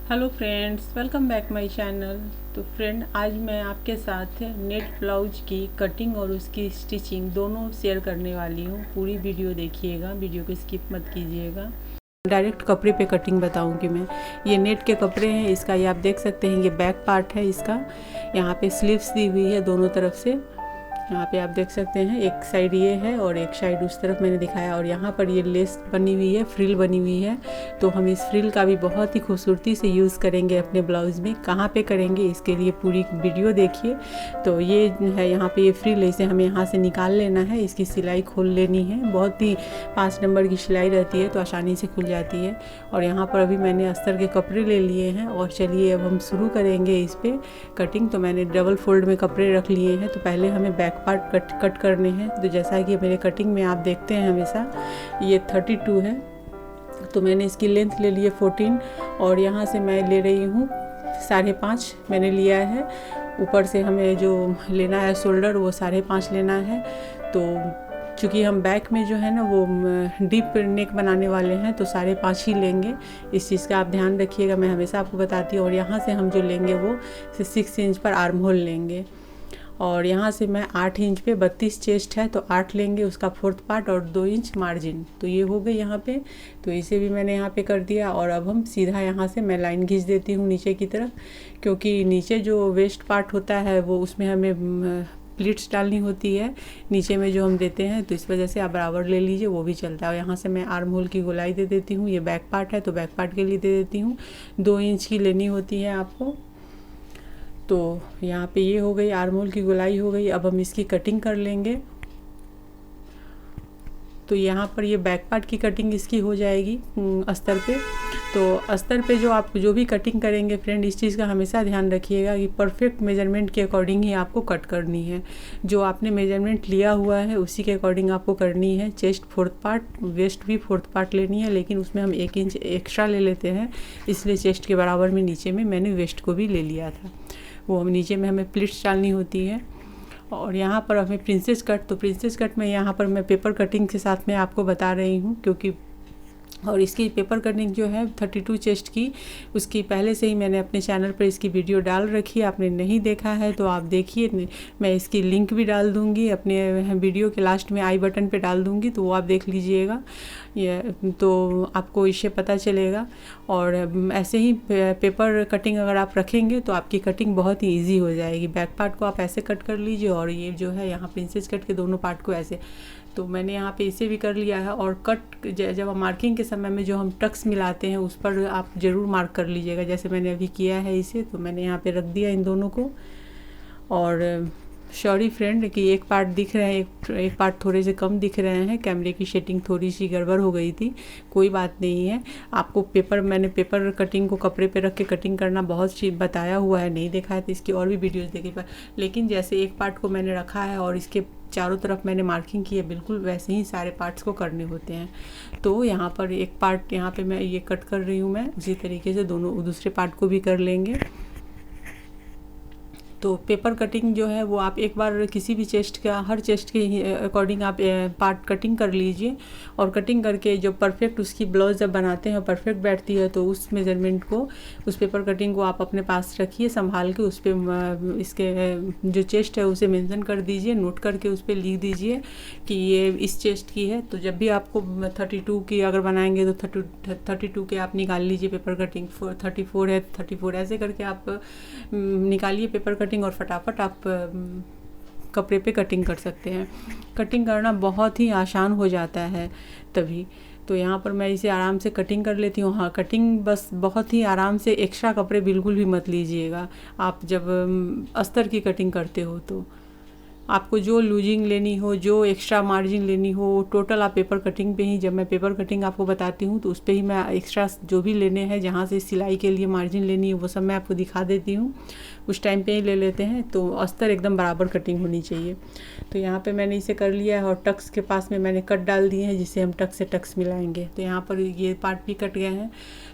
Hello friends, welcome back my channel. तो friend, आज मैं आपके साथ नेट ब्लाउज की कटिंग और उसकी स्टिचिंग दोनों शेयर करने वाली हूँ। पूरी वीडियो देखिएगा, वीडियो को स्किप मत कीजिएगा। डायरेक्ट कपड़े पे कटिंग बताऊंगी मैं। ये नेट के कपड़े हैं, इसका ये आप देख सकते हैं, ये बैक पार्ट है इसका। यहाँ पे स्लीव्स दी हुई है दोनों तरफ से। यहाँ पे आप देख सकते हैं, एक साइड ये है और एक साइड उस तरफ मैंने दिखाया। और यहाँ पर ये लेस बनी हुई है, फ्रिल बनी हुई है। तो हम इस फ्रिल का भी बहुत ही खूबसूरती से यूज़ करेंगे अपने ब्लाउज़ में। कहाँ पे करेंगे इसके लिए पूरी वीडियो देखिए। तो ये है, यहाँ पे ये फ्रिल, इसे हमें यहाँ से निकाल लेना है, इसकी सिलाई खोल लेनी है। बहुत ही 5 नंबर की सिलाई रहती है तो आसानी से खुल जाती है। और यहाँ पर अभी मैंने अस्तर के कपड़े ले लिए हैं और चलिए अब हम शुरू करेंगे इस पर कटिंग। तो मैंने डबल फोल्ड में कपड़े रख लिए हैं। तो पहले हमें बैक पार्ट कट करने हैं। तो जैसा कि मेरे कटिंग में आप देखते हैं हमेशा ये 32 है। तो मैंने इसकी लेंथ ले ली है 14 और यहाँ से मैं ले रही हूँ 5.5 मैंने लिया है। ऊपर से हमें जो लेना है शोल्डर वो 5.5 लेना है। तो चूँकि हम बैक में जो है ना वो डीप नेक बनाने वाले हैं तो 5.5 ही लेंगे। इस चीज़ का आप ध्यान रखिएगा, मैं हमेशा आपको बताती हूँ। और यहाँ से हम जो लेंगे वो 6 इंच पर आर्म होल लेंगे। और यहाँ से मैं 8 इंच पे 32 चेस्ट है तो 8 लेंगे, उसका 4th पार्ट और 2 इंच मार्जिन। तो ये हो गई यहाँ पे। तो इसे भी मैंने यहाँ पे कर दिया। और अब हम सीधा यहाँ से मैं लाइन खींच देती हूँ नीचे की तरफ, क्योंकि नीचे जो वेस्ट पार्ट होता है वो उसमें हमें प्लीट्स डालनी होती है नीचे में जो हम देते हैं। तो इस वजह से आप बराबर ले लीजिए, वो भी चलता है। और यहाँ से मैं आर्म होल की गोलाई दे देती हूँ। ये बैक पार्ट है तो बैक पार्ट के लिए दे देती हूँ 2 इंच की लेनी होती है आपको। तो यहाँ पे ये हो गई, आर्म होल की गोलाई हो गई। अब हम इसकी कटिंग कर लेंगे। तो यहाँ पर ये बैक पार्ट की कटिंग इसकी हो जाएगी अस्तर पे। तो अस्तर पे आप जो भी कटिंग करेंगे फ्रेंड, इस चीज़ का हमेशा ध्यान रखिएगा कि परफेक्ट मेजरमेंट के अकॉर्डिंग ही आपको कट करनी है। जो आपने मेजरमेंट लिया हुआ है उसी के अकॉर्डिंग आपको करनी है। चेस्ट 4th पार्ट, वेस्ट भी 4th पार्ट लेनी है, लेकिन उसमें हम 1 इंच एक्स्ट्रा ले लेते हैं, इसलिए चेस्ट के बराबर में नीचे में मैंने वेस्ट को भी ले लिया था। वो नीचे में हमें प्लीट्स डालनी होती है। और यहाँ पर हमें प्रिंसेस कट, तो प्रिंसेस कट में यहाँ पर मैं पेपर कटिंग के साथ में आपको बता रही हूँ, क्योंकि और इसकी पेपर कटिंग जो है 32 चेस्ट की, उसकी पहले से ही मैंने अपने चैनल पर इसकी वीडियो डाल रखी है। आपने नहीं देखा है तो आप देखिए, मैं इसकी लिंक भी डाल दूँगी अपने वीडियो के लास्ट में, आई बटन पे डाल दूँगी, तो वो आप देख लीजिएगा। ये तो आपको इससे पता चलेगा। और ऐसे ही पेपर कटिंग अगर आप रखेंगे तो आपकी कटिंग बहुत ही ईजी हो जाएगी। बैक पार्ट को आप ऐसे कट कर लीजिए और ये जो है यहाँ प्रिंसेस कट के दोनों पार्ट को ऐसे। तो मैंने यहाँ पे इसे भी कर लिया है। और कट जब मार्किंग के समय में जो हम टक्स मिलाते हैं उस पर आप ज़रूर मार्क कर लीजिएगा, जैसे मैंने अभी किया है इसे। तो मैंने यहाँ पे रख दिया इन दोनों को। और सॉरी फ्रेंड कि एक पार्ट दिख रहे हैं, एक पार्ट थोड़े से कम दिख रहे हैं, कैमरे की सेटिंग थोड़ी सी गड़बड़ हो गई थी, कोई बात नहीं है। आपको मैंने पेपर कटिंग को कपड़े पे रख के कटिंग करना बहुत सी बताया हुआ है, नहीं देखा है तो इसकी और भी वीडियोस देखिए पर। लेकिन जैसे एक पार्ट को मैंने रखा है और इसके चारों तरफ मैंने मार्किंग की है, बिल्कुल वैसे ही सारे पार्ट्स को करने होते हैं। तो यहाँ पर एक पार्ट यहाँ पे मैं ये कट कर रही हूँ, मैं उसी तरीके से दूसरे पार्ट को भी कर लेंगे। तो पेपर कटिंग जो है वो आप एक बार किसी भी चेस्ट का, हर चेस्ट के अकॉर्डिंग आप पार्ट कटिंग कर लीजिए। और कटिंग करके जो परफेक्ट उसकी ब्लाउज जब बनाते हैं परफेक्ट बैठती है, तो उस मेजरमेंट को, उस पेपर कटिंग को आप अपने पास रखिए संभाल के। उस पर इसके जो चेस्ट है उसे मेंशन कर दीजिए, नोट करके उस पर लिख दीजिए कि ये इस चेस्ट की है। तो जब भी आपको 32 की अगर बनाएंगे तो 32 के आप निकाल लीजिए पेपर कटिंग। 34 है 34, ऐसे करके आप निकालिए पेपर कटिंग और फटाफट आप कपड़े पे कटिंग कर सकते हैं। कटिंग करना बहुत ही आसान हो जाता है तभी। तो यहाँ पर मैं इसे आराम से कटिंग कर लेती हूँ। हाँ, कटिंग बस बहुत ही आराम से, एक्स्ट्रा कपड़े बिल्कुल भी मत लीजिएगा आप जब अस्तर की कटिंग करते हो। तो आपको जो लूजिंग लेनी हो, जो एक्स्ट्रा मार्जिन लेनी हो, टोटल आप पेपर कटिंग पे ही, जब मैं पेपर कटिंग आपको बताती हूँ तो उस पर ही मैं एक्स्ट्रा जो भी लेने हैं, जहाँ से सिलाई के लिए मार्जिन लेनी है वो सब मैं आपको दिखा देती हूँ, उस टाइम पे ही ले लेते हैं। तो अस्तर एकदम बराबर कटिंग होनी चाहिए। तो यहाँ पे मैंने इसे कर लिया है और टक्स के पास में मैंने कट डाल दिए हैं, जिससे हम टक्स से टक्स मिलाएंगे। तो यहाँ पर ये पार्ट भी कट गए हैं।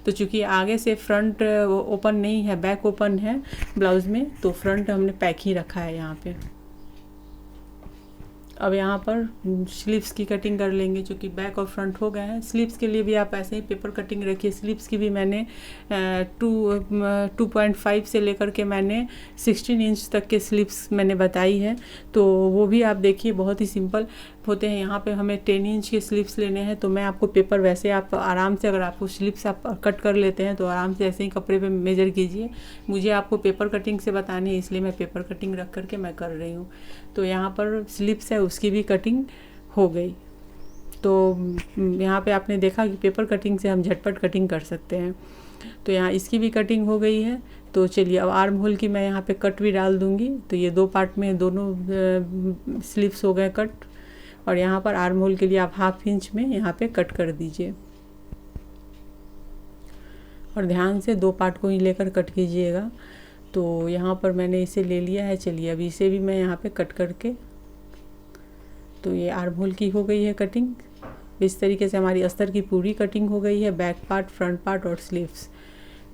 तो चूँकि आगे से फ्रंट ओपन नहीं है, बैक ओपन है ब्लाउज़ में, तो फ्रंट हमने पैक ही रखा है यहाँ पे। अब यहाँ पर स्लीव्स की कटिंग कर लेंगे, जो कि बैक और फ्रंट हो गए हैं। स्लीव्स के लिए भी आप ऐसे ही पेपर कटिंग रखिए। स्लीव्स की भी मैंने 2.5 से लेकर के मैंने 16 इंच तक के स्लीव्स मैंने बताई है, तो वो भी आप देखिए बहुत ही सिंपल होते हैं। यहाँ पे हमें 10 इंच के स्लीव्स लेने हैं, तो मैं आपको पेपर वैसे आप आराम से, अगर आपको स्लीव्स आप कट कर लेते हैं तो आराम से ऐसे ही कपड़े पे मेजर कीजिए। मुझे आपको पेपर कटिंग से बतानी है, इसलिए मैं पेपर कटिंग रख करके मैं कर रही हूँ। तो यहाँ पर स्लीव्स है उसकी भी कटिंग हो गई। तो यहाँ पे आपने देखा कि पेपर कटिंग से हम झटपट कटिंग कर सकते हैं। तो यहाँ इसकी भी कटिंग हो गई है। तो चलिए अब आर्म होल की मैं यहाँ पे कट भी डाल दूँगी। तो ये 2 पार्ट में दोनों स्लीव्स हो गए कट, और यहाँ पर आर्म होल के लिए आप 1/2 इंच में यहाँ पे कट कर दीजिए, और ध्यान से 2 पार्ट को ही लेकर कट कीजिएगा। तो यहाँ पर मैंने इसे ले लिया है। चलिए अब इसे भी मैं यहाँ पे कट करके, तो ये आर्म होल की हो गई है कटिंग। इस तरीके से हमारी अस्तर की पूरी कटिंग हो गई है। बैक पार्ट, फ्रंट पार्ट और स्लीव्स,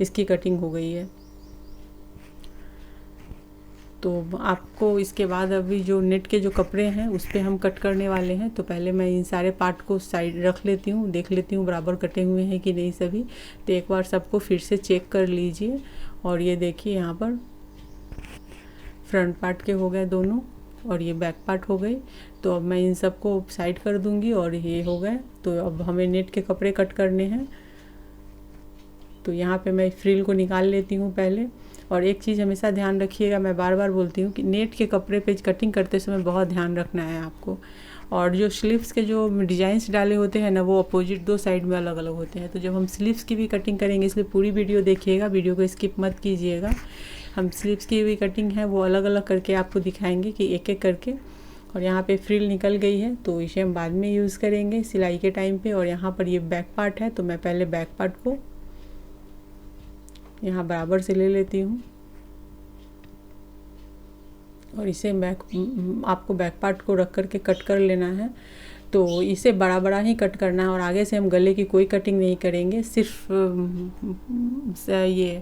इसकी कटिंग हो गई है। तो आपको इसके बाद अभी जो नेट के जो कपड़े हैं उस पर हम कट करने वाले हैं। तो पहले मैं इन सारे पार्ट को साइड रख लेती हूँ, देख लेती हूँ बराबर कटे हुए हैं कि नहीं सभी। तो एक बार सबको फिर से चेक कर लीजिए। और ये देखिए यहाँ पर फ्रंट पार्ट के हो गए दोनों, और ये बैक पार्ट हो गई। तो अब मैं इन सबको साइड कर दूंगी, और ये हो गए। तो अब हमें नेट के कपड़े कट करने हैं। तो यहाँ पे मैं फ्रिल को निकाल लेती हूँ पहले। और एक चीज़ हमेशा ध्यान रखिएगा, मैं बार बार बोलती हूँ कि नेट के कपड़े पे कटिंग करते समय बहुत ध्यान रखना है आपको। और जो स्लीव्स के जो डिजाइंस डाले होते हैं ना, वो अपोजिट 2 साइड में अलग अलग होते हैं। तो जब हम स्लीव्स की भी कटिंग करेंगे, इसलिए पूरी वीडियो देखिएगा, वीडियो को स्किप मत कीजिएगा। हम स्लीव्स की भी कटिंग है वो अलग अलग करके आपको दिखाएंगे कि एक एक करके। और यहाँ पे फ्रिल निकल गई है, तो इसे हम बाद में यूज़ करेंगे सिलाई के टाइम पे। और यहाँ पर ये बैक पार्ट है, तो मैं पहले बैक पार्ट को यहाँ बराबर से ले लेती हूँ, और इसे आपको बैक पार्ट को रख करके कट कर लेना है। तो इसे बड़ा बड़ा ही कट करना है, और आगे से हम गले की कोई कटिंग नहीं करेंगे। सिर्फ ये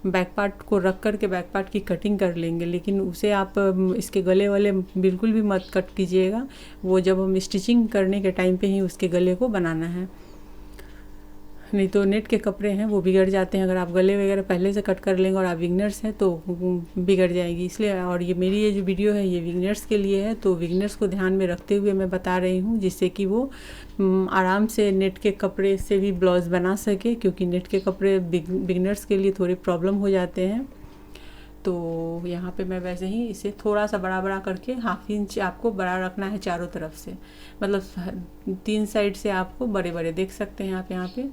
बैक पार्ट को रख करके बैक पार्ट की कटिंग कर लेंगे, लेकिन उसे आप इसके गले वाले बिल्कुल भी मत कट कीजिएगा। वो जब हम स्टिचिंग करने के टाइम पे ही उसके गले को बनाना है, नहीं तो नेट के कपड़े हैं वो बिगड़ जाते हैं। अगर आप गले वगैरह पहले से कट कर लेंगे और आप बिगनर्स हैं तो बिगड़ जाएगी, इसलिए। और ये मेरी ये जो वीडियो है ये बिगनर्स के लिए है, तो बिगनर्स को ध्यान में रखते हुए मैं बता रही हूँ, जिससे कि वो आराम से नेट के कपड़े से भी ब्लाउज़ बना सके, क्योंकि नेट के कपड़े बिगनर्स के लिए थोड़े प्रॉब्लम हो जाते हैं। तो यहाँ पे मैं वैसे ही इसे थोड़ा सा बड़ा बड़ा करके 1/2 इंच आपको बड़ा रखना है चारों तरफ से, मतलब 3 साइड से आपको बड़े बड़े देख सकते हैं आप यहाँ पे।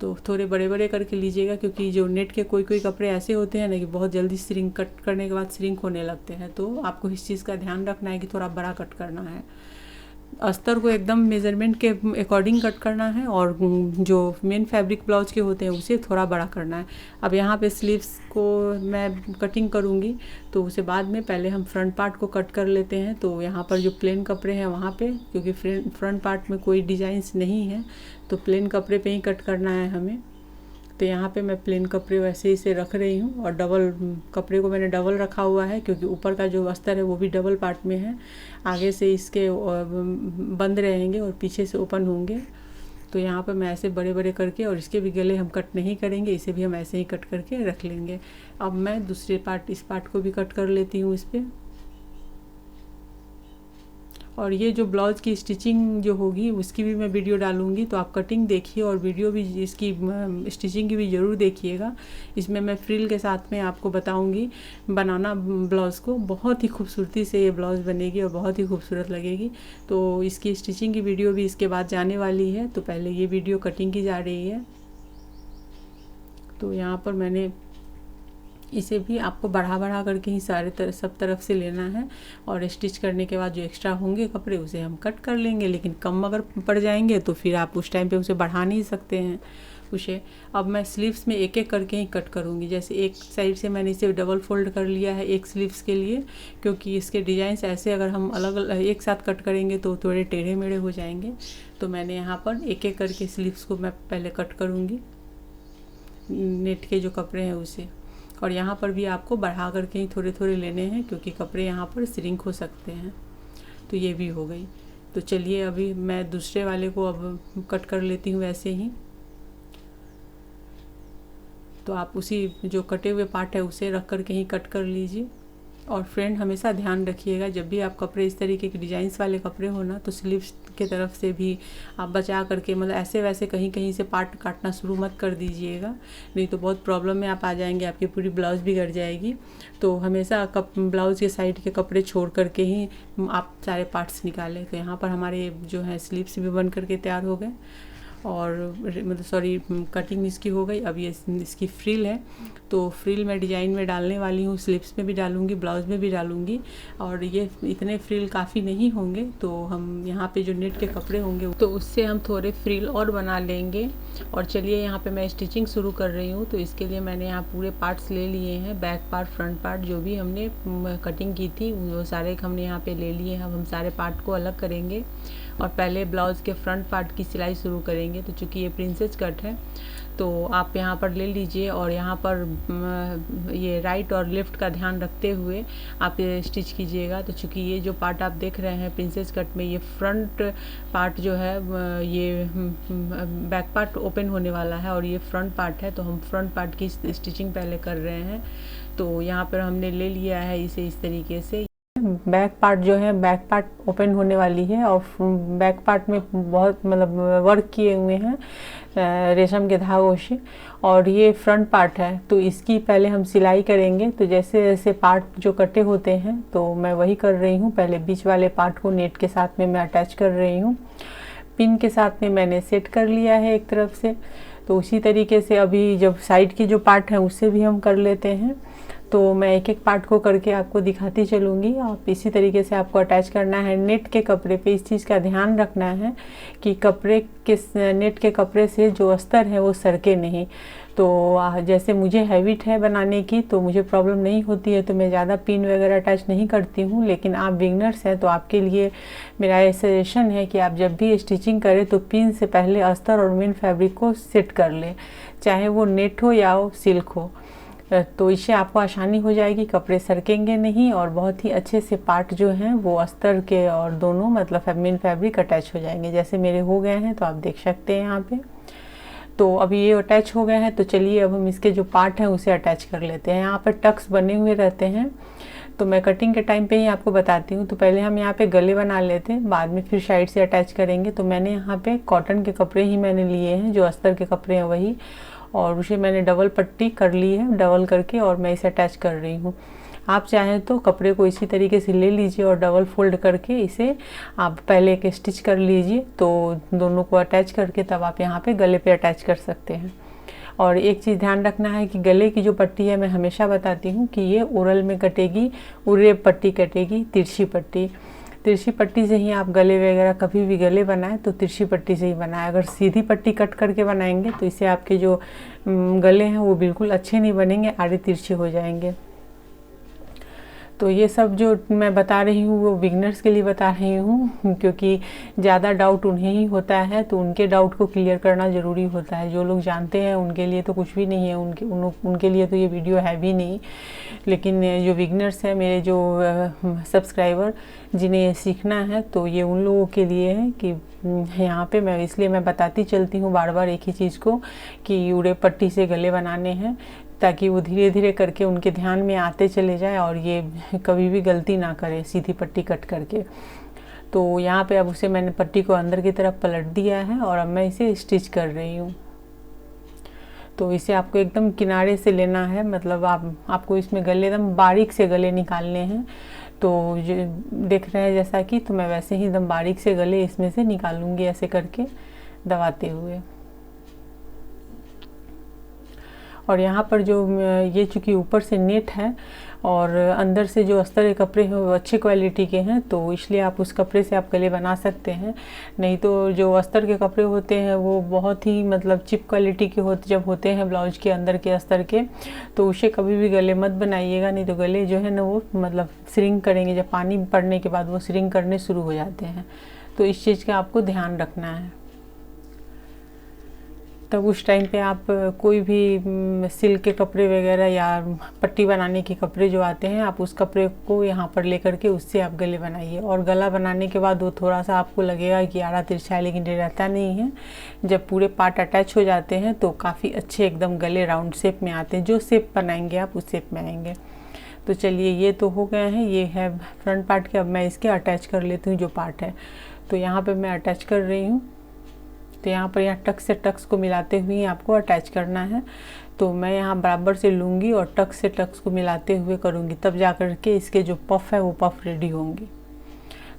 तो थोड़े बड़े बड़े करके लीजिएगा, क्योंकि जो नेट के कोई कोई कपड़े ऐसे होते हैं ना कि बहुत जल्दी श्रिंक, कट करने के बाद श्रिंक होने लगते हैं। तो आपको इस चीज़ का ध्यान रखना है कि थोड़ा बड़ा कट करना है। अस्तर को एकदम मेज़रमेंट के अकॉर्डिंग कट करना है, और जो मेन फैब्रिक ब्लाउज के होते हैं उसे थोड़ा बड़ा करना है। अब यहाँ पे स्लीव्स को मैं कटिंग करूँगी, तो उसे बाद में, पहले हम फ्रंट पार्ट को कट कर लेते हैं। तो यहाँ पर जो प्लेन कपड़े हैं वहाँ पे, क्योंकि फ्रंट पार्ट में कोई डिजाइंस नहीं है, तो प्लेन कपड़े पे ही कट करना है हमें। तो यहाँ पे मैं प्लेन कपड़े वैसे ही से रख रही हूँ, और डबल कपड़े को मैंने डबल रखा हुआ है, क्योंकि ऊपर का जो अस्तर है वो भी डबल पार्ट में है। आगे से इसके बंद रहेंगे और पीछे से ओपन होंगे। तो यहाँ पे मैं ऐसे बड़े बड़े करके, और इसके भी गले हम कट नहीं करेंगे, इसे भी हम ऐसे ही कट करके रख लेंगे। अब मैं दूसरे पार्ट, इस पार्ट को भी कट कर लेती हूँ इस पर। और ये जो ब्लाउज़ की स्टिचिंग जो होगी उसकी भी मैं वीडियो डालूंगी, तो आप कटिंग देखिए और वीडियो भी इसकी स्टिचिंग की भी ज़रूर देखिएगा। इसमें मैं फ्रिल के साथ में आपको बताऊंगी बनाना ब्लाउज़ को। बहुत ही खूबसूरती से ये ब्लाउज़ बनेगी और बहुत ही खूबसूरत लगेगी। तो इसकी स्टिचिंग की वीडियो भी इसके बाद जाने वाली है। तो पहले ये वीडियो कटिंग की जा रही है। तो यहाँ पर मैंने इसे भी आपको बढ़ा करके ही सब तरफ से लेना है, और स्टिच करने के बाद जो एक्स्ट्रा होंगे कपड़े उसे हम कट कर लेंगे। लेकिन कम अगर पड़ जाएंगे तो फिर आप उस टाइम पे उसे बढ़ा नहीं सकते हैं उसे। अब मैं स्लीव्स में एक एक करके ही कट करूँगी। जैसे एक साइड से मैंने इसे डबल फोल्ड कर लिया है एक स्लीव्स के लिए, क्योंकि इसके डिज़ाइंस ऐसे अगर हम अलग अलग एक साथ कट करेंगे तो थोड़े टेढ़े मेढ़े हो जाएंगे। तो मैंने यहाँ पर एक एक करके स्लीव्स को मैं पहले कट करूँगी, नेट के जो कपड़े हैं उसे। और यहाँ पर भी आपको बढ़ा करके ही थोड़े थोड़े लेने हैं, क्योंकि कपड़े यहाँ पर श्रिंक हो सकते हैं। तो ये भी हो गई। तो चलिए अभी मैं दूसरे वाले को अब कट कर लेती हूँ ऐसे ही। तो आप उसी जो कटे हुए पार्ट है उसे रख कर के ही कट कर लीजिए। और फ्रेंड हमेशा ध्यान रखिएगा, जब भी आप कपड़े इस तरीके के डिजाइंस वाले कपड़े हो ना, तो स्लीव्स के तरफ से भी आप बचा करके, मतलब ऐसे वैसे कहीं कहीं से पार्ट काटना शुरू मत कर दीजिएगा, नहीं तो बहुत प्रॉब्लम में आप आ जाएंगे, आपकी पूरी ब्लाउज़ बिगड़ जाएगी। तो हमेशा ब्लाउज़ के साइड के कपड़े छोड़ करके ही आप सारे पार्ट्स निकालें। तो यहाँ पर हमारे जो है स्लीव्स भी बन करके तैयार हो गए, और मतलब सॉरी कटिंग इसकी हो गई। अब ये इसकी फ्रिल है, तो फ्रिल मैं डिजाइन में डालने वाली हूँ, स्लिप्स में भी डालूँगी, ब्लाउज़ में भी डालूँगी। और ये इतने फ्रिल काफ़ी नहीं होंगे, तो हम यहाँ पे जो नेट के कपड़े होंगे तो उससे हम थोड़े फ्रिल और बना लेंगे। और चलिए यहाँ पे मैं स्टिचिंग शुरू कर रही हूँ। तो इसके लिए मैंने यहाँ पूरे पार्ट्स ले लिए हैं, बैक पार्ट, फ्रंट पार्ट, जो भी हमने कटिंग की थी वो सारे हमने यहाँ पे ले लिए हैं। अब हम सारे पार्ट को अलग करेंगे और पहले ब्लाउज़ के फ्रंट पार्ट की सिलाई शुरू करेंगे। तो चूँकि ये प्रिंसेस कट है, तो आप यहाँ पर ले लीजिए, और यहाँ पर ये राइट और लेफ़्ट का ध्यान रखते हुए आप स्टिच कीजिएगा। तो चूँकि ये जो पार्ट आप देख रहे हैं प्रिंसेस कट में, ये फ्रंट पार्ट जो है ये बैक पार्ट ओपन होने वाला है, और ये फ्रंट पार्ट है। तो हम फ्रंट पार्ट की स्टिचिंग पहले कर रहे हैं। तो यहाँ पर हमने ले लिया है इसे इस तरीके से। बैक पार्ट जो है, बैक पार्ट ओपन होने वाली है, और बैक पार्ट में बहुत मतलब वर्क किए हुए हैं रेशम के धागों से। और ये फ्रंट पार्ट है, तो इसकी पहले हम सिलाई करेंगे। तो जैसे जैसे पार्ट जो कटे होते हैं, तो मैं वही कर रही हूँ। पहले बीच वाले पार्ट को नेट के साथ में मैं अटैच कर रही हूँ, पिन के साथ में मैंने सेट कर लिया है एक तरफ से। तो उसी तरीके से अभी जब साइड की जो पार्ट है उससे भी हम कर लेते हैं। तो मैं एक एक पार्ट को करके आपको दिखाती चलूँगी। आप इसी तरीके से आपको अटैच करना है नेट के कपड़े पे। इस चीज़ का ध्यान रखना है कि कपड़े के नेट के कपड़े से जो अस्तर है वो सरके नहीं। तो जैसे मुझे हैबिट है बनाने की, तो मुझे प्रॉब्लम नहीं होती है, तो मैं ज़्यादा पिन वगैरह अटैच नहीं करती हूँ। लेकिन आप बिगनर्स हैं, तो आपके लिए मेरा ये सजेशन है कि आप जब भी स्टिचिंग करें तो पिन से पहले अस्तर और मेन फैब्रिक को सेट कर लें, चाहे वो नेट हो या वो सिल्क हो। तो इससे आपको आसानी हो जाएगी, कपड़े सरकेंगे नहीं, और बहुत ही अच्छे से पार्ट जो हैं वो अस्तर के और दोनों मतलब मेन फैब्रिक अटैच हो जाएंगे। जैसे मेरे हो गए हैं, तो आप देख सकते हैं यहाँ पे। तो अभी ये अटैच हो गए हैं। तो चलिए अब हम इसके जो पार्ट हैं उसे अटैच कर लेते हैं। यहाँ पर टक्स बने हुए रहते हैं, तो मैं कटिंग के टाइम पे ही आपको बताती हूँ। तो पहले हम यहाँ पे गले बना लेते हैं, बाद में फिर साइड से अटैच करेंगे। तो मैंने यहाँ पे कॉटन के कपड़े ही मैंने लिए हैं, जो अस्तर के कपड़े हैं वही, और उसे मैंने डबल पट्टी कर ली है, डबल करके, और मैं इसे अटैच कर रही हूँ। आप चाहें तो कपड़े को इसी तरीके से ले लीजिए और डबल फोल्ड करके इसे आप पहले एक स्टिच कर लीजिए। तो दोनों को अटैच करके तब आप यहाँ पे गले पे अटैच कर सकते हैं। और एक चीज़ ध्यान रखना है कि गले की जो पट्टी है, मैं हमेशा बताती हूँ कि ये उरल में कटेगी, उरे पट्टी कटेगी, तिरछी पट्टी। तिरछी पट्टी से ही आप गले वगैरह कभी भी गले बनाएं तो तिरछी पट्टी से ही बनाएं। अगर सीधी पट्टी कट करके बनाएंगे तो इससे आपके जो गले हैं वो बिल्कुल अच्छे नहीं बनेंगे, आड़े तिरछे हो जाएंगे। तो ये सब जो मैं बता रही हूँ वो बिगनर्स के लिए बता रही हूँ, क्योंकि ज़्यादा डाउट उन्हें ही होता है, तो उनके डाउट को क्लियर करना ज़रूरी होता है। जो लोग जानते हैं उनके लिए तो कुछ भी नहीं है, उनके लिए तो ये वीडियो है भी नहीं। लेकिन जो बिगनर्स हैं, मेरे जो सब्सक्राइबर, जिन्हें ये सीखना है, तो ये उन लोगों के लिए है कि यहाँ पे मैं इसलिए मैं बताती चलती हूँ बार बार एक ही चीज़ को, कि उड़े पट्टी से गले बनाने हैं, ताकि वो धीरे धीरे करके उनके ध्यान में आते चले जाए और ये कभी भी गलती ना करे सीधी पट्टी कट करके। तो यहाँ पे अब उसे मैंने पट्टी को अंदर की तरफ पलट दिया है, और अब मैं इसे स्टिच कर रही हूँ। तो इसे आपको एकदम किनारे से लेना है, मतलब आपको इसमें गले एकदम बारीक से गले निकालने हैं। तो जो देख रहे हैं जैसा कि, तो मैं वैसे ही एकदम बारीक से गले इसमें से निकालूंगी, ऐसे करके दबाते हुए। और यहाँ पर जो ये चूँकि ऊपर से नेट है और अंदर से जो अस्तर के कपड़े हैं वो अच्छी क्वालिटी के हैं, तो इसलिए आप उस कपड़े से आप गले बना सकते हैं। नहीं तो जो अस्तर के कपड़े होते हैं वो बहुत ही मतलब चिप क्वालिटी के जब होते हैं ब्लाउज के अंदर के अस्तर के, तो उसे कभी भी गले मत बनाइएगा, नहीं तो गले जो है ना वो मतलब श्रिंक करेंगे। जब पानी पड़ने के बाद वो श्रिंक करने शुरू हो जाते हैं। तो इस चीज़ का आपको ध्यान रखना है। तब उस टाइम पे आप कोई भी सिल्क के कपड़े वगैरह या पट्टी बनाने के कपड़े जो आते हैं, आप उस कपड़े को यहाँ पर लेकर के उससे आप गले बनाइए। और गला बनाने के बाद वो थोड़ा सा आपको लगेगा कि आड़ा तिरछा है, लेकिन ये रहता नहीं है। जब पूरे पार्ट अटैच हो जाते हैं तो काफ़ी अच्छे एकदम गले राउंड शेप में आते हैं। जो शेप बनाएंगे आप उस शेप में आएंगे। तो चलिए, ये तो हो गए हैं, ये है फ्रंट पार्ट के। अब मैं इसके अटैच कर लेती हूँ जो पार्ट है। तो यहाँ पे मैं अटैच कर रही हूँ। तो यहाँ पर यहाँ टक्स से टक्स को मिलाते हुए आपको अटैच करना है। तो मैं यहाँ बराबर से लूँगी और टक्स से टक्स को मिलाते हुए करूँगी, तब जा कर के इसके जो पफ है वो पफ रेडी होंगे।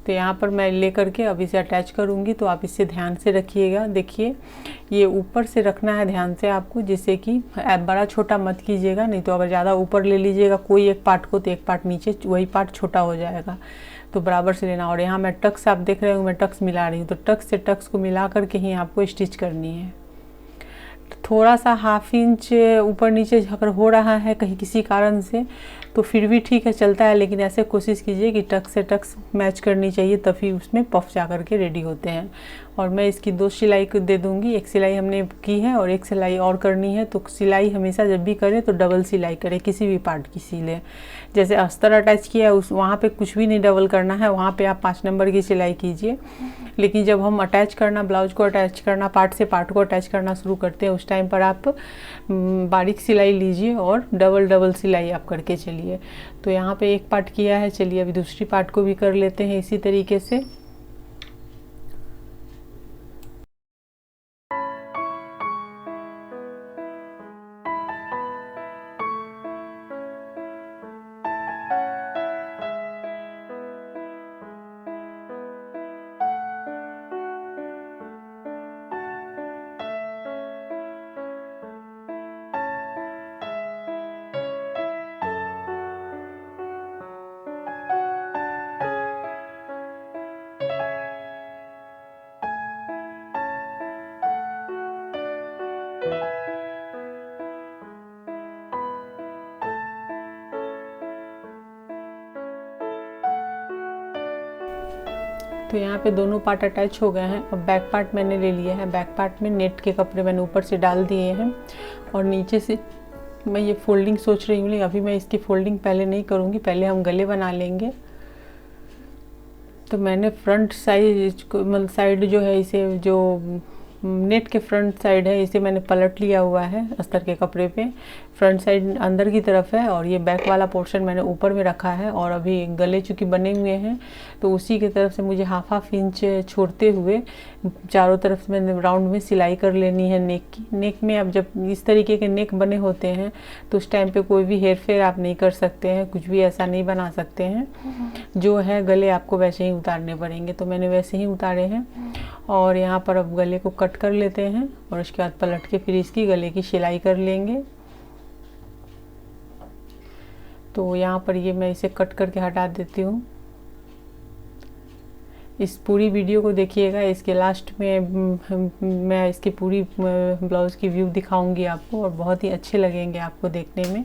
तो यहाँ पर मैं लेकर के अब इसे अटैच करूँगी। तो आप इसे ध्यान से रखिएगा। देखिए, ये ऊपर से रखना है ध्यान से आपको, जिससे कि बड़ा छोटा मत कीजिएगा, नहीं तो अगर ज़्यादा ऊपर ले लीजिएगा कोई एक पार्ट को तो एक पार्ट नीचे, वही पार्ट छोटा हो जाएगा। तो बराबर से लेना। और यहाँ मैं टक्स, आप देख रहे हो मैं टक्स मिला रही हूँ। तो टक्स से टक्स को मिला करके ही आपको स्टिच करनी है। थोड़ा सा हाफ इंच ऊपर नीचे अगर हो रहा है कहीं किसी कारण से तो फिर भी ठीक है, चलता है, लेकिन ऐसे कोशिश कीजिए कि टक्स से टक्स मैच करनी चाहिए, तभी उसमें पफ जा कर के रेडी होते हैं। और मैं इसकी 2 सिलाई को दे दूंगी। एक सिलाई हमने की है और एक सिलाई और करनी है। तो सिलाई हमेशा जब भी करें तो डबल सिलाई करें, किसी भी पार्ट की सिले। जैसे अस्तर अटैच किया उस वहाँ पे कुछ भी नहीं डबल करना है, वहाँ पे आप 5 नंबर की सिलाई कीजिए। लेकिन जब हम अटैच करना, ब्लाउज को अटैच करना, पार्ट से पार्ट को अटैच करना शुरू करते हैं, उस टाइम पर आप बारीक सिलाई लीजिए और डबल सिलाई आप करके चलिए। तो यहाँ पे एक पार्ट किया है, चलिए अभी दूसरी पार्ट को भी कर लेते हैं इसी तरीके से। तो यहाँ पे दोनों पार्ट अटैच हो गए हैं। अब बैक पार्ट मैंने ले लिया है। बैक पार्ट में नेट के कपड़े मैंने ऊपर से डाल दिए हैं और नीचे से मैं ये फोल्डिंग सोच रही हूँ, लेकिन अभी मैं इसकी फोल्डिंग पहले नहीं करूँगी, पहले हम गले बना लेंगे। तो मैंने फ्रंट साइड मतलब साइड जो है, इसे जो नेट के फ्रंट साइड है इसे मैंने पलट लिया हुआ है अस्तर के कपड़े पे। फ्रंट साइड अंदर की तरफ है और ये बैक वाला पोर्शन मैंने ऊपर में रखा है। और अभी गले चूँकि बने हुए हैं तो उसी की तरफ से मुझे हाफ इंच छोड़ते हुए चारों तरफ से मैंने राउंड में सिलाई कर लेनी है नेक की। नेक में अब जब इस तरीके के नेक बने होते हैं तो उस टाइम पे कोई भी हेर फेर आप नहीं कर सकते हैं, कुछ भी ऐसा नहीं बना सकते हैं। जो है गले आपको वैसे ही उतारने पड़ेंगे। तो मैंने वैसे ही उतारे हैं और यहाँ पर अब गले को कट कर लेते हैं और उसके बाद पलट के फिर इसकी गले की सिलाई कर लेंगे। तो यहाँ पर ये मैं इसे कट करके हटा देती हूँ। इस पूरी वीडियो को देखिएगा, इसके लास्ट में मैं इसकी पूरी ब्लाउज़ की व्यू दिखाऊंगी आपको और बहुत ही अच्छे लगेंगे आपको देखने में।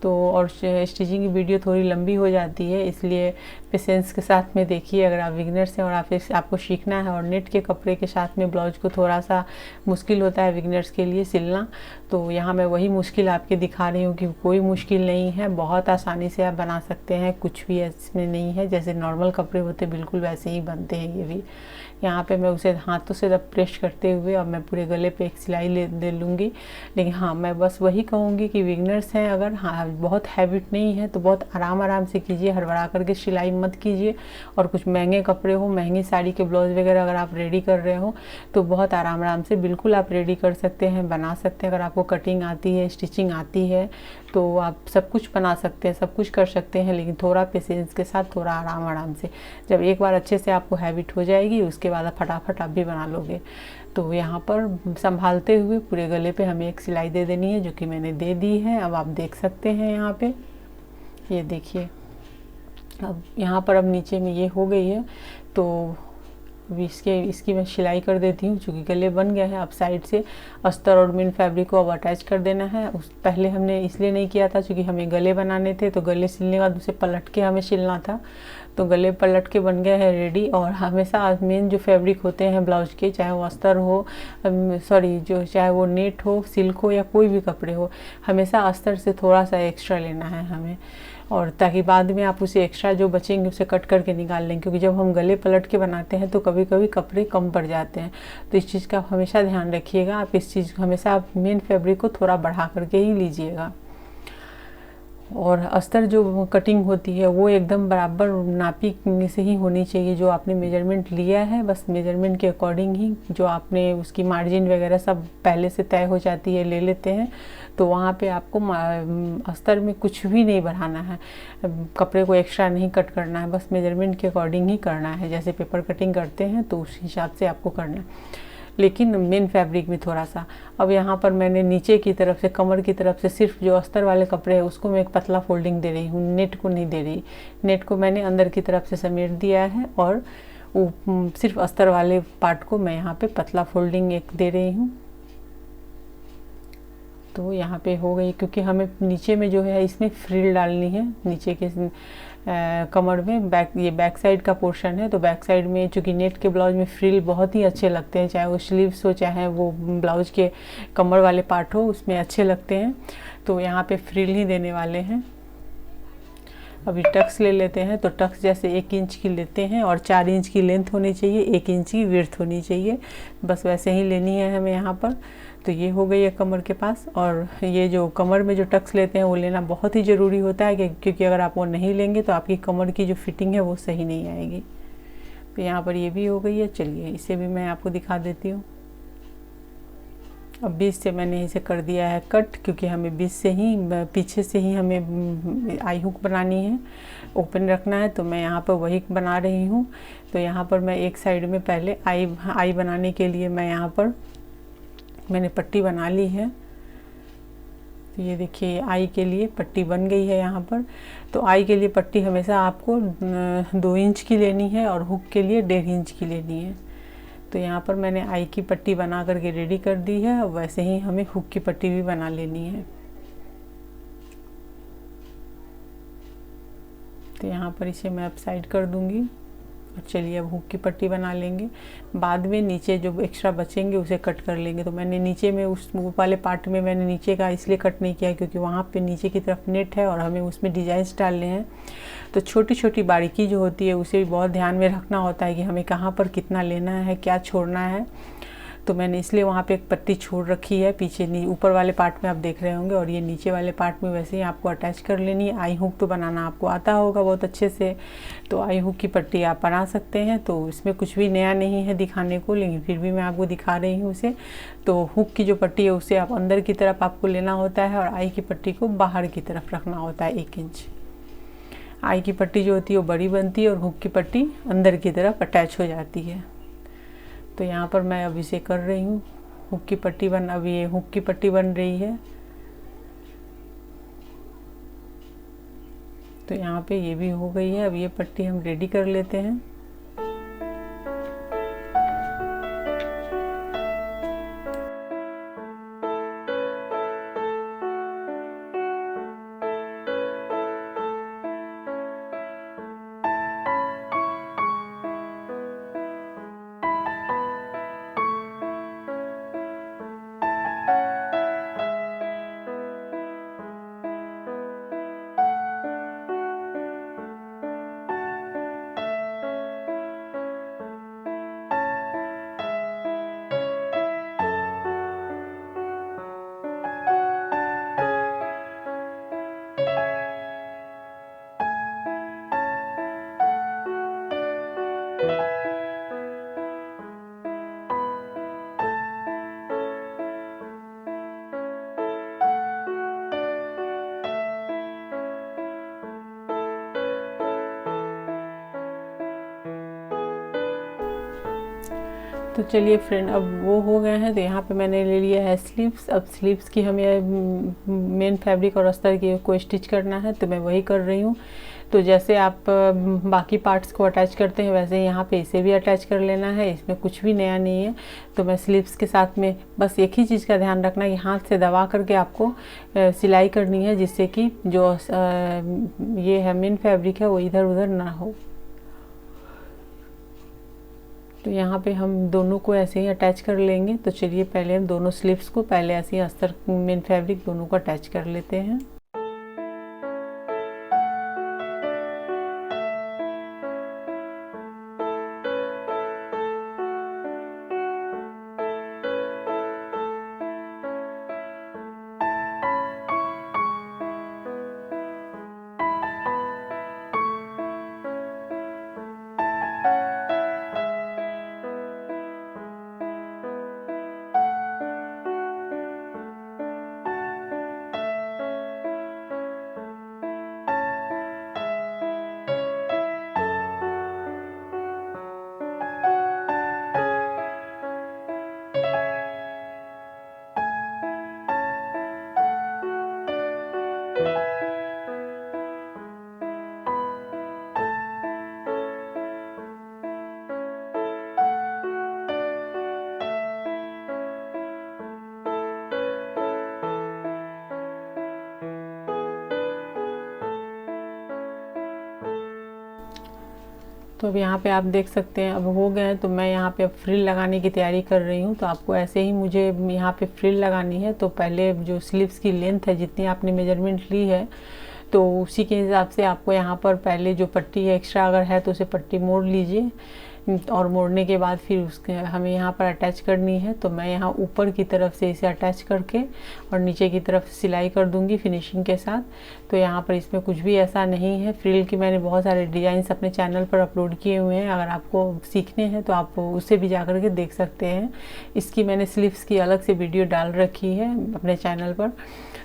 तो और स्टिचिंग की वीडियो थोड़ी लंबी हो जाती है, इसलिए पेशेंस के साथ में देखिए। अगर आप बिगिनर्स हैं और आपको सीखना है और नेट के कपड़े के साथ में ब्लाउज को थोड़ा सा मुश्किल होता है बिगिनर्स के लिए सिलना, तो यहाँ मैं वही मुश्किल आपके दिखा रही हूँ कि कोई मुश्किल नहीं है, बहुत आसानी से आप बना सकते हैं। कुछ भी इसमें नहीं है, जैसे नॉर्मल कपड़े होते बिल्कुल वैसे ही बनते हैं ये भी। यहाँ पे मैं उसे हाथों से जब प्रेस करते हुए अब मैं पूरे गले पे एक सिलाई दे लूँगी। लेकिन हाँ, मैं बस वही कहूँगी कि बिगिनर्स हैं अगर, हाँ बहुत हैबिट नहीं है तो बहुत आराम से कीजिए, हड़बड़ा करके सिलाई मत कीजिए। और कुछ महंगे कपड़े हो, महंगी साड़ी के ब्लाउज वगैरह अगर आप रेडी कर रहे हो तो बहुत आराम से बिल्कुल आप रेडी कर सकते हैं, बना सकते हैं। अगर आपको कटिंग आती है, स्टिचिंग आती है तो आप सब कुछ बना सकते हैं, सब कुछ कर सकते हैं। लेकिन थोड़ा पेशेंस के साथ, थोड़ा आराम से, जब एक बार अच्छे से आपको हैबिट हो जाएगी उसके बाद आप फटाफट आप भी बना लोगे। तो यहाँ पर संभालते हुए पूरे गले पे हमें एक सिलाई दे देनी है, जो कि मैंने दे दी है। अब आप देख सकते हैं यहाँ पे, ये देखिए अब यहाँ पर अब नीचे में ये हो गई है। तो अभी इसकी मैं सिलाई कर देती हूँ, चूँकि गले बन गए हैं। अब साइड से अस्तर और मेन फैब्रिक को अब अटैच कर देना है। पहले हमने इसलिए नहीं किया था क्योंकि हमें गले बनाने थे, तो गले सिलने के बाद उसे पलट के हमें सिलना था। तो गले पलट के बन गए हैं रेडी। और हमेशा मेन जो फैब्रिक होते हैं ब्लाउज के, चाहे वो अस्तर हो, चाहे वो नेट हो, सिल्क हो या कोई भी कपड़े हो, हमेशा अस्तर से थोड़ा सा एक्स्ट्रा लेना है हमें, और ताकि बाद में आप उसे एक्स्ट्रा जो बचेंगे उसे कट करके निकाल लें। क्योंकि जब हम गले पलट के बनाते हैं तो कभी कभी कपड़े कम पड़ जाते हैं, तो इस चीज़ का आप हमेशा ध्यान रखिएगा। आप इस चीज़ को हमेशा आप मेन फैब्रिक को थोड़ा बढ़ा करके ही लीजिएगा। और अस्तर जो कटिंग होती है वो एकदम बराबर नापी से ही होनी चाहिए। जो आपने मेजरमेंट लिया है बस मेजरमेंट के अकॉर्डिंग ही, जो आपने उसकी मार्जिन वगैरह सब पहले से तय हो जाती है, ले लेते हैं। तो वहाँ पे आपको अस्तर में कुछ भी नहीं बढ़ाना है, कपड़े को एक्स्ट्रा नहीं कट करना है, बस मेजरमेंट के अकॉर्डिंग ही करना है। जैसे पेपर कटिंग करते हैं तो उस हिसाब से आपको करना है, लेकिन मेन फैब्रिक में थोड़ा सा। अब यहाँ पर मैंने नीचे की तरफ से, कमर की तरफ से, सिर्फ जो अस्तर वाले कपड़े हैं उसको मैं एक पतला फोल्डिंग दे रही हूँ, नेट को नहीं दे रही। नेट को मैंने अंदर की तरफ से समेट दिया है और सिर्फ अस्तर वाले पार्ट को मैं यहाँ पे पतला फोल्डिंग एक दे रही हूँ। तो यहाँ पे हो गई, क्योंकि हमें नीचे में जो है इसमें फ्रिल डालनी है। नीचे के कमर में ये बैक साइड का पोर्शन है, तो बैक साइड में चूँकि नेट के ब्लाउज में फ्रिल बहुत ही अच्छे लगते हैं, चाहे वो स्लीव्स हो चाहे वो ब्लाउज के कमर वाले पार्ट हो, उसमें अच्छे लगते हैं। तो यहाँ पे फ्रिल ही देने वाले हैं। अभी टक्स ले लेते हैं, तो टक्स जैसे 1 इंच की लेते हैं और 4 इंच की लेंथ होनी चाहिए, 1 इंच की विड्थ होनी चाहिए, बस वैसे ही लेनी है हमें यहाँ पर। तो ये हो गई है कमर के पास। और ये जो कमर में जो टक्स लेते हैं वो लेना बहुत ही ज़रूरी होता है, क्योंकि अगर आप वो नहीं लेंगे तो आपकी कमर की जो फिटिंग है वो सही नहीं आएगी। तो यहाँ पर ये भी हो गई है। चलिए इसे भी मैं आपको दिखा देती हूँ। अब बीच से मैंने इसे कर दिया है कट, क्योंकि हमें बीच से ही, पीछे से ही हमें आई हुक बनानी है, ओपन रखना है। तो मैं यहाँ पर वही बना रही हूँ। तो यहाँ पर मैं एक साइड में पहले आई बनाने के लिए मैं यहाँ पर मैंने पट्टी बना ली है। तो ये देखिए आई के लिए पट्टी बन गई है यहाँ पर। तो आई के लिए पट्टी हमेशा आपको 2 इंच की लेनी है और हुक के लिए 1.5 इंच की लेनी है। तो यहाँ पर मैंने आई की पट्टी बना करके रेडी कर दी है। और वैसे ही हमें हुक की पट्टी भी बना लेनी है। तो यहाँ पर इसे मैं अब साइड कर दूंगी। और चलिए अब हुक की पट्टी बना लेंगे, बाद में नीचे जो एक्स्ट्रा बचेंगे उसे कट कर लेंगे। तो मैंने नीचे में उस वाले पार्ट में मैंने नीचे का इसलिए कट नहीं किया क्योंकि वहाँ पे नीचे की तरफ नेट है और हमें उसमें डिजाइन्स डालने हैं। तो छोटी छोटी बारीकी जो होती है उसे भी बहुत ध्यान में रखना होता है कि हमें कहाँ पर कितना लेना है, क्या छोड़ना है। तो मैंने इसलिए वहाँ पे एक पट्टी छोड़ रखी है पीछे, ऊपर वाले पार्ट में आप देख रहे होंगे। और ये नीचे वाले पार्ट में वैसे ही आपको अटैच कर लेनी है। आई हुक तो बनाना आपको आता होगा बहुत अच्छे से, तो आई हुक की पट्टी आप बना सकते हैं। तो इसमें कुछ भी नया नहीं है दिखाने को, लेकिन फिर भी मैं आपको दिखा रही हूँ उसे। तो हुक की जो पट्टी है उसे आप अंदर की तरफ आपको लेना होता है और आई की पट्टी को बाहर की तरफ रखना होता है 1 इंच। आई की पट्टी जो होती है वो बड़ी बनती है और हुक की पट्टी अंदर की तरफ अटैच हो जाती है। तो यहाँ पर मैं अब इसे कर रही हूँ हुक की पट्टी अब ये हुक की पट्टी बन रही है। तो यहाँ पे ये भी हो गई है। अब ये पट्टी हम रेडी कर लेते हैं। तो चलिए फ्रेंड, अब वो हो गए हैं। तो यहाँ पे मैंने ले लिया है स्लीव्स। अब स्लीव्स की हमें मेन फैब्रिक और अस्तर की को स्टिच करना है, तो मैं वही कर रही हूँ। तो जैसे आप बाकी पार्ट्स को अटैच करते हैं वैसे यहाँ पे इसे भी अटैच कर लेना है। इसमें कुछ भी नया नहीं है। तो मैं स्लीव्स के साथ में बस एक ही चीज़ का ध्यान रखना है कि हाथ से दबा करके आपको सिलाई करनी है, जिससे कि जो ये है मेन फैब्रिक है वो इधर उधर ना हो। तो यहाँ पे हम दोनों को ऐसे ही अटैच कर लेंगे। तो चलिए पहले हम दोनों स्लीव्स को पहले ऐसे ही अस्तर मेन फैब्रिक दोनों को अटैच कर लेते हैं। तो अब यहाँ पे आप देख सकते हैं अब हो गए हैं। तो मैं यहाँ पे अब फ्रिल लगाने की तैयारी कर रही हूँ। तो आपको ऐसे ही मुझे यहाँ पे फ्रिल लगानी है। तो पहले जो स्लीव्स की लेंथ है जितनी आपने मेजरमेंट ली है तो उसी के हिसाब से आपको यहाँ पर पहले जो पट्टी है एक्स्ट्रा अगर है तो उसे पट्टी मोड़ लीजिए, और मोड़ने के बाद फिर उसके हमें यहाँ पर अटैच करनी है। तो मैं यहाँ ऊपर की तरफ से इसे अटैच करके और नीचे की तरफ सिलाई कर दूँगी फिनिशिंग के साथ। तो यहाँ पर इसमें कुछ भी ऐसा नहीं है। फ्रिल की मैंने बहुत सारे डिज़ाइंस अपने चैनल पर अपलोड किए हुए हैं, अगर आपको सीखने हैं तो आप उसे भी जा कर के देख सकते हैं। इसकी मैंने स्लीव्स की अलग से वीडियो डाल रखी है अपने चैनल पर।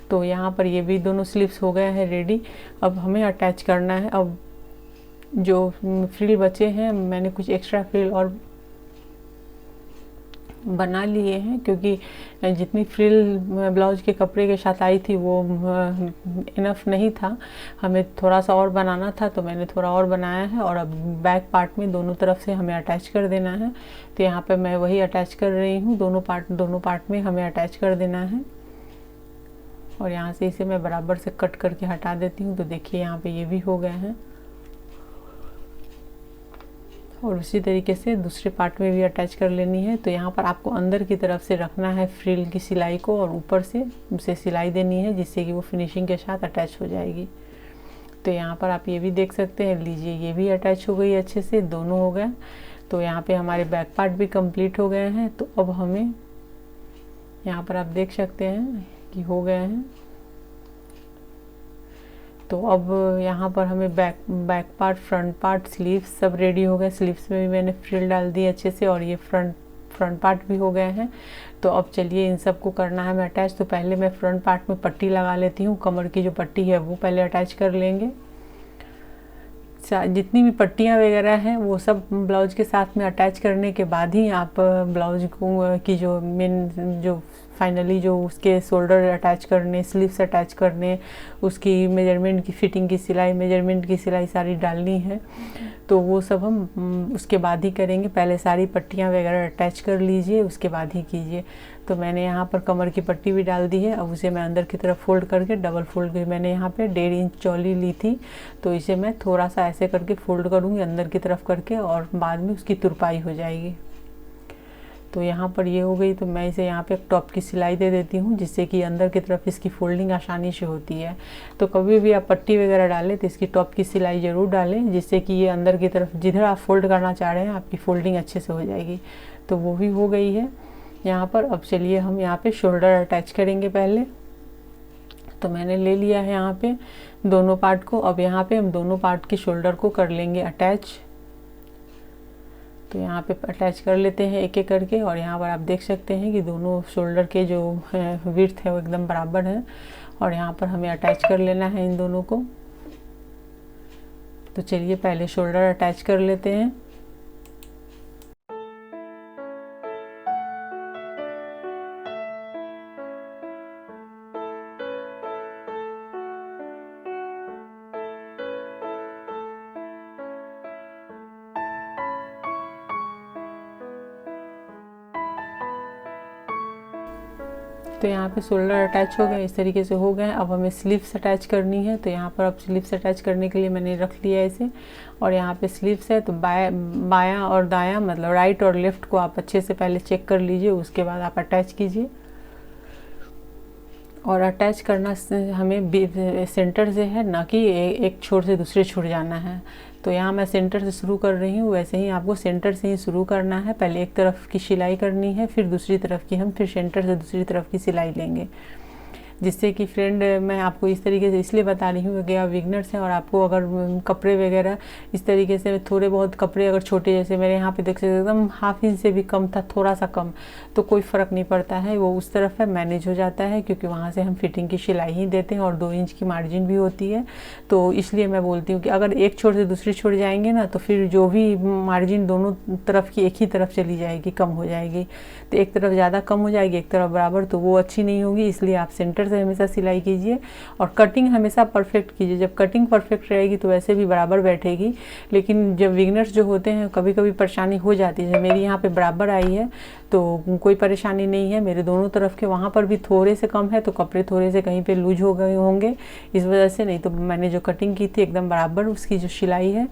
तो यहाँ पर ये भी दोनों स्लीव्स हो गए हैं रेडी। अब हमें अटैच करना है। अब जो फ्रिल बचे हैं मैंने कुछ एक्स्ट्रा फ्रिल और बना लिए हैं, क्योंकि जितनी फ्रिल ब्लाउज के कपड़े के साथ आई थी वो इनफ नहीं था, हमें थोड़ा सा और बनाना था। तो मैंने थोड़ा और बनाया है और अब बैक पार्ट में दोनों तरफ से हमें अटैच कर देना है। तो यहाँ पे मैं वही अटैच कर रही हूँ। दोनों पार्ट में हमें अटैच कर देना है। और यहाँ से इसे मैं बराबर से कट करके हटा देती हूँ। तो देखिए यहाँ पे ये भी हो गए हैं। और उसी तरीके से दूसरे पार्ट में भी अटैच कर लेनी है। तो यहाँ पर आपको अंदर की तरफ से रखना है फ्रिल की सिलाई को और ऊपर से उसे सिलाई देनी है, जिससे कि वो फिनिशिंग के साथ अटैच हो जाएगी। तो यहाँ पर आप ये भी देख सकते हैं, लीजिए ये भी अटैच हो गई अच्छे से, दोनों हो गए। तो यहाँ पे हमारे बैक पार्ट भी कंप्लीट हो गए हैं। तो अब हमें यहाँ पर आप देख सकते हैं कि हो गए हैं। तो अब यहाँ पर हमें back part, front part, sleeves सब रेडी हो गए। स्लीव्स में भी मैंने फ्रिल डाल दी अच्छे से और ये फ्रंट पार्ट भी हो गए हैं। तो अब चलिए इन सब को करना है मैं अटैच। तो पहले मैं फ्रंट पार्ट में पट्टी लगा लेती हूँ। कमर की जो पट्टी है वो पहले अटैच कर लेंगे। जितनी भी पट्टियाँ वगैरह हैं वो सब ब्लाउज के साथ में अटैच करने के बाद ही आप ब्लाउज को की जो मेन जो फाइनली जो उसके शोल्डर अटैच करने, स्लीव्स अटैच करने, उसकी मेजरमेंट की फिटिंग की सिलाई, मेजरमेंट की सिलाई सारी डालनी है। तो वो सब हम उसके बाद ही करेंगे। पहले सारी पट्टियाँ वगैरह अटैच कर लीजिए, उसके बाद ही कीजिए। तो मैंने यहाँ पर कमर की पट्टी भी डाल दी है। अब उसे मैं अंदर की तरफ फोल्ड करके डबल फोल्ड करके मैंने यहाँ पे 1.5 इंच चौली ली थी। तो इसे मैं थोड़ा सा ऐसे करके फोल्ड करूँगी अंदर की तरफ करके, और बाद में उसकी तुरपाई हो जाएगी। तो यहाँ पर ये हो गई। तो मैं इसे यहाँ पे एक टॉप की सिलाई दे देती हूँ, जिससे कि अंदर की तरफ इसकी फोल्डिंग आसानी से होती है। तो कभी भी आप पट्टी वगैरह डालें तो इसकी टॉप की सिलाई ज़रूर डालें, जिससे कि ये अंदर की तरफ जिधर आप फोल्ड करना चाह रहे हैं आपकी फोल्डिंग अच्छे से हो जाएगी। तो वो भी हो गई है यहाँ पर। अब चलिए हम यहाँ पे शोल्डर अटैच करेंगे पहले। तो मैंने ले लिया है यहाँ पे दोनों पार्ट को। अब यहाँ पे हम दोनों पार्ट के शोल्डर को कर लेंगे अटैच। तो यहाँ पे अटैच कर लेते हैं एक एक करके। और यहाँ पर आप देख सकते हैं कि दोनों शोल्डर के जो विड्थ है वो एकदम बराबर है। और यहाँ पर हमें अटैच कर लेना है इन दोनों को। तो चलिए पहले शोल्डर अटैच कर लेते हैं। तो यहाँ पे शोल्डर अटैच हो गए, इस तरीके से हो गए। अब हमें स्लीव्स अटैच करनी है, तो यहाँ पर अब स्लीव्स अटैच करने के लिए मैंने रख लिया इसे, और यहाँ पे स्लीव्स है तो बायां और दायां मतलब राइट और लेफ्ट को आप अच्छे से पहले चेक कर लीजिए, उसके बाद आप अटैच कीजिए। और अटैच करना हमें सेंटर से है, ना कि एक छोर से दूसरे छोर जाना है। तो यहाँ मैं सेंटर से शुरू कर रही हूँ, वैसे ही आपको सेंटर से ही शुरू करना है। पहले एक तरफ की सिलाई करनी है, फिर दूसरी तरफ की हम फिर सेंटर से दूसरी तरफ की सिलाई लेंगे। जिससे कि फ्रेंड मैं आपको इस तरीके से इसलिए बता रही हूँ कि आप बिगनर्स हैं और आपको अगर कपड़े वगैरह इस तरीके से थोड़े बहुत कपड़े अगर छोटे, जैसे मेरे यहाँ पे देख सकते एकदम ½ इंच से भी कम था, थोड़ा सा कम, तो कोई फ़र्क नहीं पड़ता है, वो उस तरफ है मैनेज हो जाता है, क्योंकि वहाँ से हम फिटिंग की सिलाई ही देते हैं और 2 इंच की मार्जिन भी होती है। तो इसलिए मैं बोलती हूँ कि अगर एक छोर से दूसरी छोर जाएंगे ना, तो फिर जो भी मार्जिन दोनों तरफ की एक ही तरफ चली जाएगी, कम हो जाएगी। तो एक तरफ ज़्यादा कम हो जाएगी, एक तरफ बराबर, तो वो अच्छी नहीं होगी। इसलिए आप सेंटर से हमेशा सिलाई कीजिए और कटिंग हमेशा परफेक्ट कीजिए। जब कटिंग परफेक्ट रहेगी तो वैसे भी बराबर बैठेगी, लेकिन जब बिगनर्स जो होते हैं कभी कभी परेशानी हो जाती है। मेरी यहाँ पे बराबर आई है तो कोई परेशानी नहीं है, मेरे दोनों तरफ के वहाँ पर भी थोड़े से कम है, तो कपड़े थोड़े से कहीं पे लूज हो गए होंगे इस वजह से। नहीं तो मैंने जो कटिंग की थी एकदम बराबर, उसकी जो सिलाई है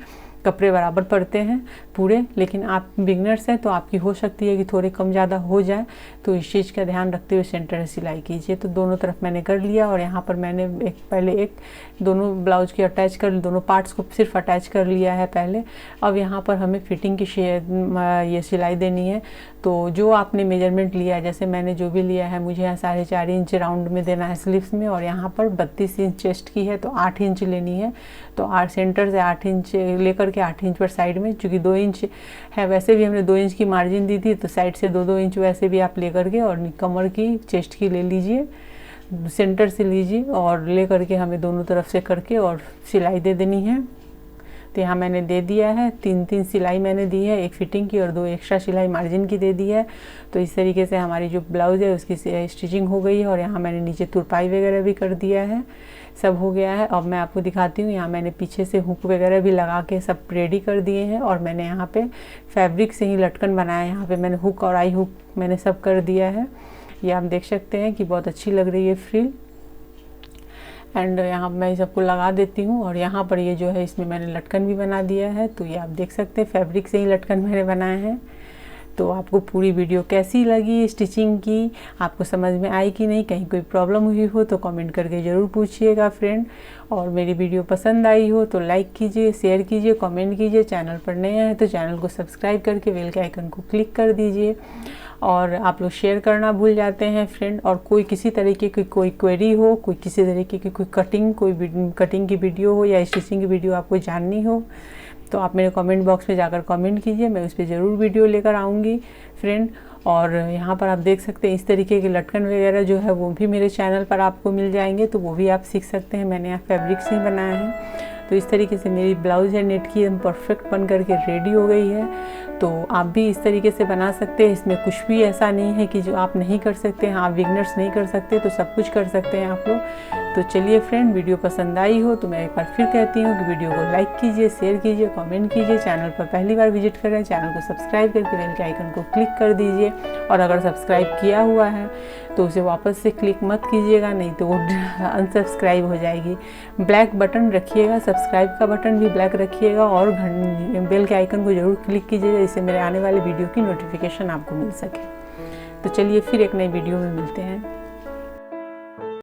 कपड़े बराबर पड़ते हैं पूरे। लेकिन आप बिगनर्स हैं तो आपकी हो सकती है कि थोड़े कम ज़्यादा हो जाए, तो इस चीज़ का ध्यान रखते हुए सेंटर से सिलाई कीजिए। तो दोनों तरफ मैंने कर लिया, और यहाँ पर मैंने पहले दोनों ब्लाउज की अटैच कर, दोनों पार्ट्स को सिर्फ अटैच कर लिया है पहले। अब यहाँ पर हमें फिटिंग की ये सिलाई देनी है। तो जो आपने मेजरमेंट लिया है, जैसे मैंने जो भी लिया है, मुझे यहाँ 4.5 इंच राउंड में देना है स्लीव्स में, और यहाँ पर 32 इंच चेस्ट की है तो 8 इंच लेनी है। तो सेंटर से 8 इंच लेकर के 8 इंच पर साइड में, चूँकि 2 इंच है, वैसे भी हमने 2 इंच की मार्जिन दी थी, तो साइड से 2-2 इंच वैसे भी आप लेकर के, और कमर की चेस्ट की ले लीजिए, सेंटर से लीजिए और ले करके हमें दोनों तरफ से करके और सिलाई दे देनी है। तो यहाँ मैंने दे दिया है 3-3 सिलाई मैंने दी है, एक फिटिंग की और 2 एक्स्ट्रा सिलाई मार्जिन की दे दी है। तो इस तरीके से हमारी जो ब्लाउज़ है उसकी स्टिचिंग हो गई है, और यहाँ मैंने नीचे तुरपाई वगैरह भी कर दिया है, सब हो गया है। अब मैं आपको दिखाती हूँ, यहाँ मैंने पीछे से हुक वगैरह भी लगा के सब रेडी कर दिए हैं, और मैंने यहाँ पे फैब्रिक से ही लटकन बनाया है। यहाँ पे मैंने हुक और आई हुक मैंने सब कर दिया है, ये आप देख सकते हैं कि बहुत अच्छी लग रही है फ्रिल। एंड यहाँ मैं सबको लगा देती हूँ, और यहाँ पर ये जो है इसमें मैंने लटकन भी बना दिया है। तो ये आप देख सकते हैं फैब्रिक से ही लटकन मैंने बनाए हैं। तो आपको पूरी वीडियो कैसी लगी स्टिचिंग की, आपको समझ में आई कि नहीं, कहीं कोई प्रॉब्लम हुई हो तो कमेंट करके ज़रूर पूछिएगा फ्रेंड। और मेरी वीडियो पसंद आई हो तो लाइक कीजिए, शेयर कीजिए, कमेंट कीजिए। चैनल पर नए हैं तो चैनल को सब्सक्राइब करके बेल के आइकन को क्लिक कर दीजिए। और आप लोग शेयर करना भूल जाते हैं फ्रेंड। और कोई किसी तरीके की कोई क्वेरी हो, कोई किसी तरीके की कोई कटिंग की वीडियो हो या स्टिचिंग की वीडियो आपको जाननी हो, तो आप मेरे कमेंट बॉक्स में जाकर कमेंट कीजिए, मैं उस पर ज़रूर वीडियो लेकर आऊँगी फ्रेंड। और यहाँ पर आप देख सकते हैं इस तरीके के लटकन वगैरह जो है वो भी मेरे चैनल पर आपको मिल जाएंगे, तो वो भी आप सीख सकते हैं। मैंने यहाँ फैब्रिक से ही बनाया है। तो इस तरीके से मेरी ब्लाउज़ है नेट की एकदम परफेक्ट बन करके रेडी हो गई है। तो आप भी इस तरीके से बना सकते हैं, इसमें कुछ भी ऐसा नहीं है कि जो आप नहीं कर सकते हैं, आप बिगनर्स नहीं कर सकते, तो सब कुछ कर सकते हैं आप लोग। तो चलिए फ्रेंड, वीडियो पसंद आई हो तो मैं एक बार फिर कहती हूँ कि वीडियो को लाइक कीजिए, शेयर कीजिए, कमेंट कीजिए। चैनल पर पहली बार विजिट कर रहे हैं, चैनल को सब्सक्राइब करके बेल के आइकन को क्लिक कर दीजिए। और अगर सब्सक्राइब किया हुआ है तो उसे वापस से क्लिक मत कीजिएगा, नहीं तो वो अनसब्सक्राइब हो जाएगी। ब्लैक बटन रखिएगा, सब्सक्राइब का बटन भी ब्लैक रखिएगा, और बेल के आइकन को ज़रूर क्लिक कीजिएगा, इससे मेरे आने वाले वीडियो की नोटिफिकेशन आपको मिल सके। तो चलिए फिर एक नई वीडियो में मिलते हैं।